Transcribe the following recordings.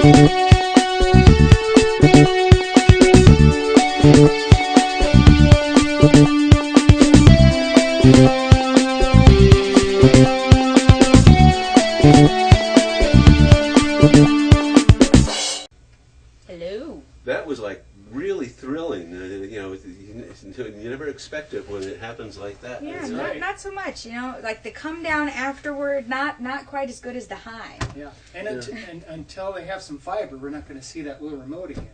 Hello. That was like really thrilling. You never expect it when it happens like that. Yeah, right. not so much. Like the come down afterward, not quite as good as the high. Yeah, and until they have some fiber, we're not going to see that little remote again.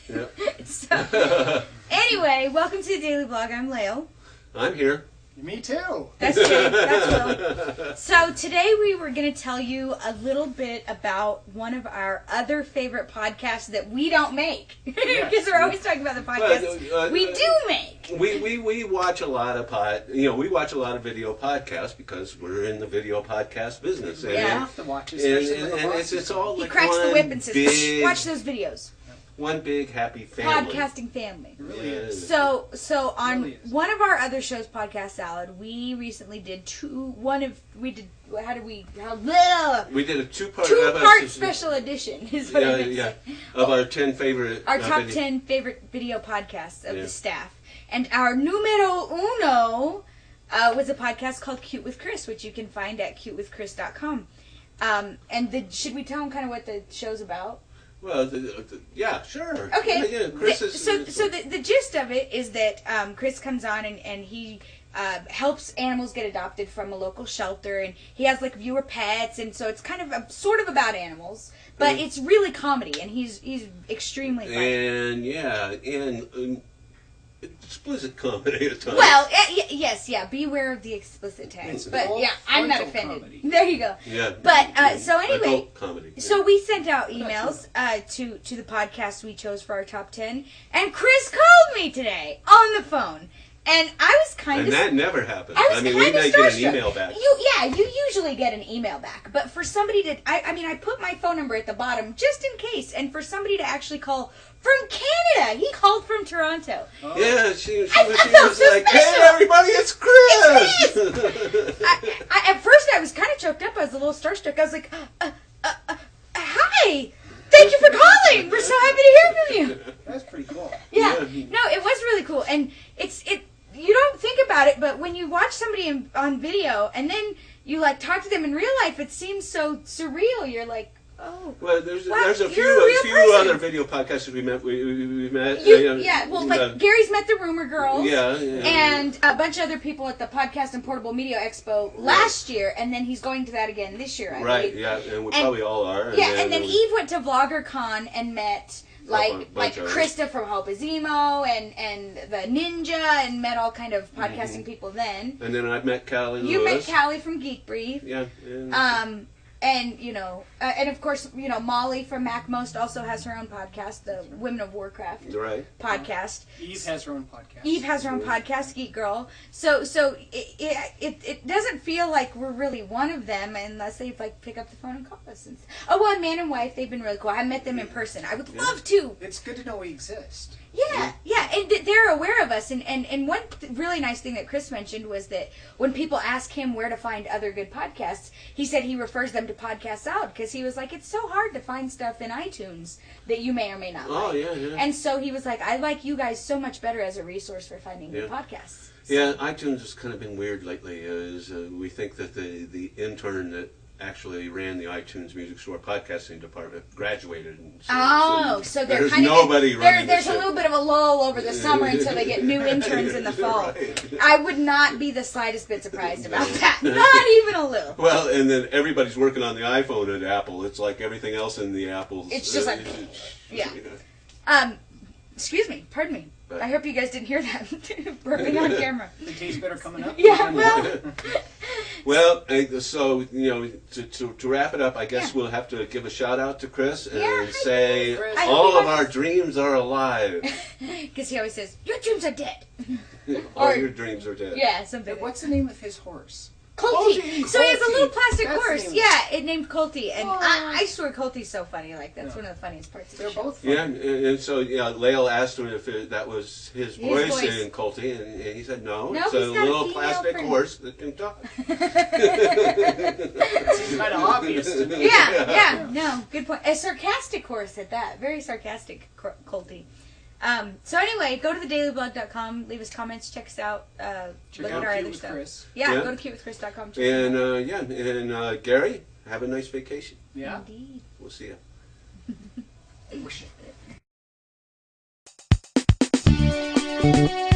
Yep. So, anyway, welcome to the Daily Vlog. I'm Leo. I'm here. Me too. That's Jim. That's Will. So today we were going to tell you a little bit about one of our other favorite podcasts that we don't make. Because we're always talking about the podcasts we do make. We watch a lot of we watch a lot of video podcasts because we're in the video podcast business. We have to watch it, and it's all he like cracks the whip and says, big, watch those videos. One big happy family. Podcasting family. It really is. So on really is. one of our other shows, Podcast Salad, we recently did we did a two-part special edition is what I meant to say. Of our 10 favorite our top 10 favorite video podcasts of the staff. And our numero uno was a podcast called Cute with Chris, which you can find at cutewithchris.com. Should we tell them kind of what the show's about? Well, yeah, sure. Okay. Yeah, Chris so the gist of it is that Chris comes on and he helps animals get adopted from a local shelter, and he has like viewer pets, and so it's kind of sort of about animals, but it's really comedy, and he's extremely funny. And explicit comedy at times. Well, yes, beware of the explicit tags. But I'm not offended. Comedy. There you go. Yeah. But so anyway, adult comedy. So we sent out emails to the podcast we chose for our top 10, and Chris called me today on the phone. And I was kind of... And that never happens. We may get an email back. You usually get an email back. But for somebody to... I put my phone number at the bottom just in case. And for somebody to actually call from Canada. He called from Toronto. Oh. Yeah, she was so like, hey, everybody, it's Chris! At first, I was kind of choked up. I was a little starstruck. I was like, hi! Thank you for calling! We're so happy to hear from you! That's pretty cool. Yeah. No, it was really cool. And you don't think about it, but when you watch somebody on video and then you like talk to them in real life, it seems so surreal. You're like, oh. Well, there's a few other video podcasts that we met. We met. Gary's Met the Rumor Girls. Yeah. And a bunch of other people at the Podcast and Portable Media Expo last year, and then he's going to that again this year, I believe. Yeah, and we probably all are. And then Eve went to VloggerCon and met... Like Krista from Hope is Emo and the Ninja, and met all kind of podcasting people then. And then I met Callie Lewis. You met Callie from Geek Brief. Yeah. And of course, Molly from MacMost also has her own podcast, the Women of Warcraft podcast. Eve has her own podcast. Eve has her own podcast, Geek Girl. So it doesn't feel like we're really one of them unless they pick up the phone and call us. And Man and Wife, they've been really cool. I met them in person. I would love to. It's good to know we exist. Yeah, and they're aware of us. And one really nice thing that Chris mentioned was that when people ask him where to find other good podcasts, he said he refers them to Podcast Out, because he was like, it's so hard to find stuff in iTunes that you may or may not like. Yeah. And so he was like, I like you guys so much better as a resource for finding new podcasts. So. Yeah, iTunes has kind of been weird lately. We think that the intern that actually ran the iTunes Music Store podcasting department graduated. And so they're there's kind nobody of running there's the a little bit of a lull over the summer until they get new interns in the fall. Right. I would not be the slightest bit surprised about that. Not even a little. Well, and then everybody's working on the iPhone at Apple. It's like everything else in the Apples. It's just excuse me, pardon me. I hope you guys didn't hear that burping on camera. The taste better coming up? Yeah, well. Well, so, to wrap it up, I guess we'll have to give a shout out to Chris and say all of our dreams are alive. Because he always says, your dreams are dead. All your dreams are dead. Yeah, something. What's the name of his horse? Colty. So he has a little plastic That's horse. named- Yeah, it named Colty, and Aw. I swear Colty's so funny. Like that's Yeah. one of the funniest parts. Of They're the show. both funny. Yeah, and so Lael asked him if that was his voice voice. in Colty, and he said no. No, It's he's a got a little female plastic friend. horse that can talk. It's kind of obvious to me. Yeah, no, good point. A sarcastic horse at that. Very sarcastic, Colty. So anyway, go to thedailyvlog.com, leave us comments, check us out, Check look out at our Cute other with stuff. Chris. Yeah, Yeah. go to cutewithchris.com. And Gary, have a nice vacation. Yeah. Indeed. We'll see you. Wish it.